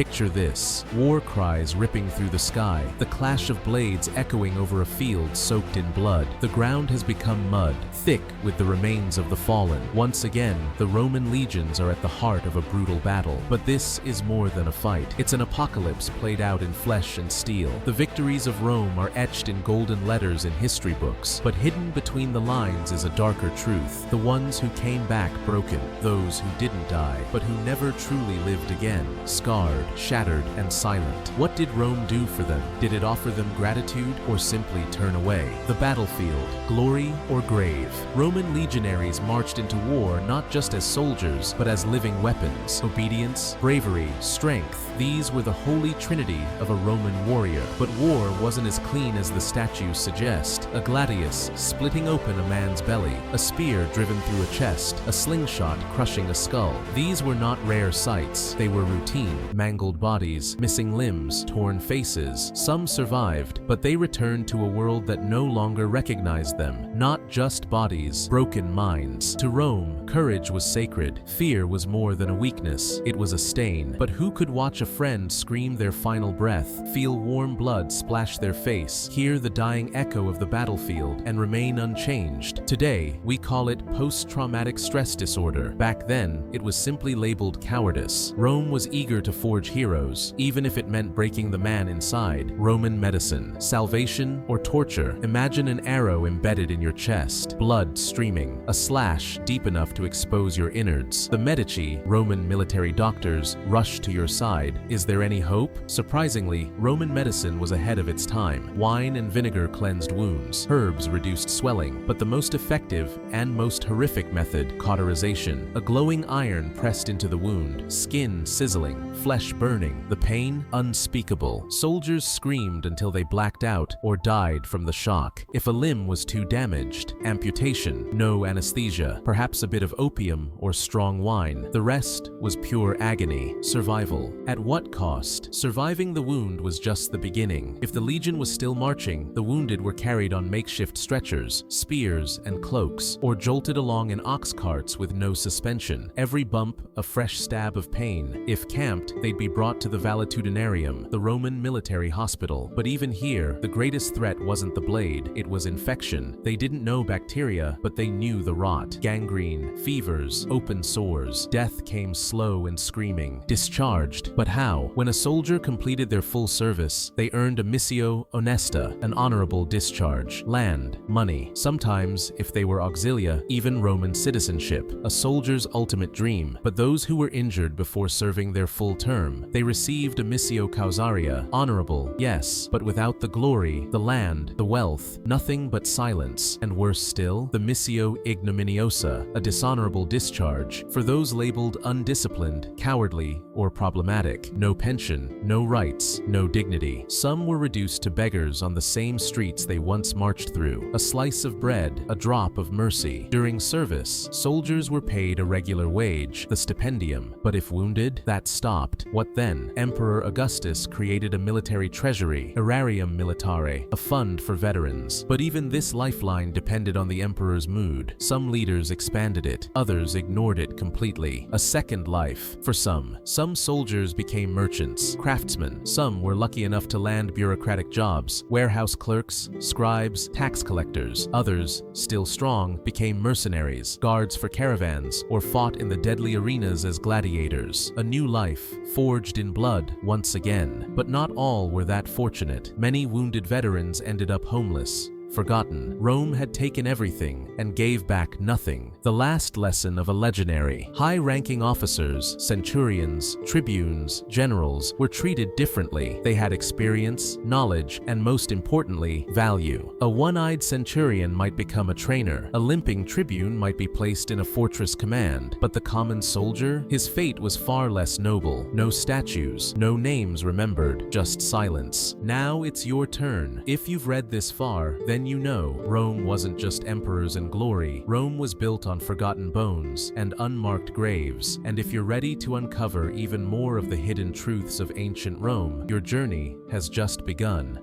Picture this: war cries ripping through the sky, the clash of blades echoing over a field soaked in blood. The ground has become mud, thick with the remains of the fallen. Once again, the Roman legions are at the heart of a brutal battle. But this is more than a fight. It's an apocalypse played out in flesh and steel. The victories of Rome are etched in golden letters in history books, but hidden between the lines is a darker truth. The ones who came back broken, those who didn't die, but who never truly lived again, scarred, shattered, and silent. What did Rome do for them? Did it offer them gratitude or simply turn away? The battlefield, glory or grave? Roman legionaries marched into war not just as soldiers, but as living weapons. Obedience, bravery, strength, these were the holy trinity of a Roman warrior. But war wasn't as clean as the statues suggest. A gladius splitting open a man's belly, a spear driven through a chest, a slingshot crushing a skull. These were not rare sights. They were routine. Mangled bodies, missing limbs, torn faces. Some survived, but they returned to a world that no longer recognized them. Not just bodies, broken minds. To Rome, courage was sacred. Fear was more than a weakness. It was a stain. But who could watch a friend scream their final breath, feel warm blood splash their face, hear the dying echo of the battlefield, and remain unchanged? Today, we call it post-traumatic stress disorder. Back then, it was simply labeled cowardice. Rome was eager to forge heroes, even if it meant breaking the man inside. Roman medicine, salvation or torture. Imagine an arrow embedded in your chest, blood streaming, a slash deep enough to expose your innards. The Medici, Roman military doctors, rush to your side. Is there any hope? Surprisingly, Roman medicine was ahead of its time. Wine and vinegar cleansed wounds, herbs reduced swelling, but the most effective and most horrific method, cauterization. A glowing iron pressed into the wound, skin sizzling, flesh burning, the pain unspeakable. Soldiers screamed until they blacked out or died from the shock. If a limb was too damaged, amputation, no anesthesia, perhaps a bit of opium or strong wine. The rest was pure agony, survival. At what cost? Surviving the wound was just the beginning. If the legion was still marching, the wounded were carried on makeshift stretchers, spears, and cloaks, or jolted along in ox carts with no suspension. Every bump a fresh stab of pain. If camped, they'd be brought to the Valetudinarium, the Roman military hospital. But even here, the greatest threat wasn't the blade, it was infection. They didn't know bacteria, but they knew the rot. Gangrene, fevers, open sores. Death came slow and screaming. Discharged. But how? When a soldier completed their full service, they earned a missio honesta, an honorable discharge. Land, money. Sometimes, if they were auxilia, even Roman citizenship. A soldier's ultimate dream. But those who were injured before serving their full term, they received a missio causaria. Honorable, yes, but without the glory, the land, the wealth, nothing but silence. And worse still, the missio ignominiosa, a dishonorable discharge. For those labeled undisciplined, cowardly, or problematic. No pension, no rights, no dignity. Some were reduced to beggars on the same streets they once marched through. A slice of bread, a drop of mercy. During service, soldiers were paid a regular wage, the stipendium. But if wounded, that stopped. What then? Emperor Augustus created a military treasury, aerarium militare, a fund for veterans. But even this lifeline depended on the emperor's mood. Some leaders expanded it, others ignored it completely. A second life for some. Some soldiers became merchants, craftsmen. Some were lucky enough to land bureaucratic jobs, warehouse clerks, scribes, tax collectors. Others, still strong, became mercenaries, guards for caravans, or fought in the deadly arenas as gladiators. A new life, forged in blood once again. But not all were that fortunate. Many wounded veterans ended up homeless, forgotten. Rome had taken everything and gave back nothing. The last lesson of a legionary. High-ranking officers, centurions, tribunes, generals were treated differently. They had experience, knowledge, and most importantly, value. A one-eyed centurion might become a trainer. A limping tribune might be placed in a fortress command. But the common soldier? His fate was far less noble. No statues, no names remembered, just silence. Now it's your turn. If you've read this far, then you know Rome wasn't just emperors and glory. Rome was built on forgotten bones and unmarked graves. And if you're ready to uncover even more of the hidden truths of ancient Rome, your journey has just begun.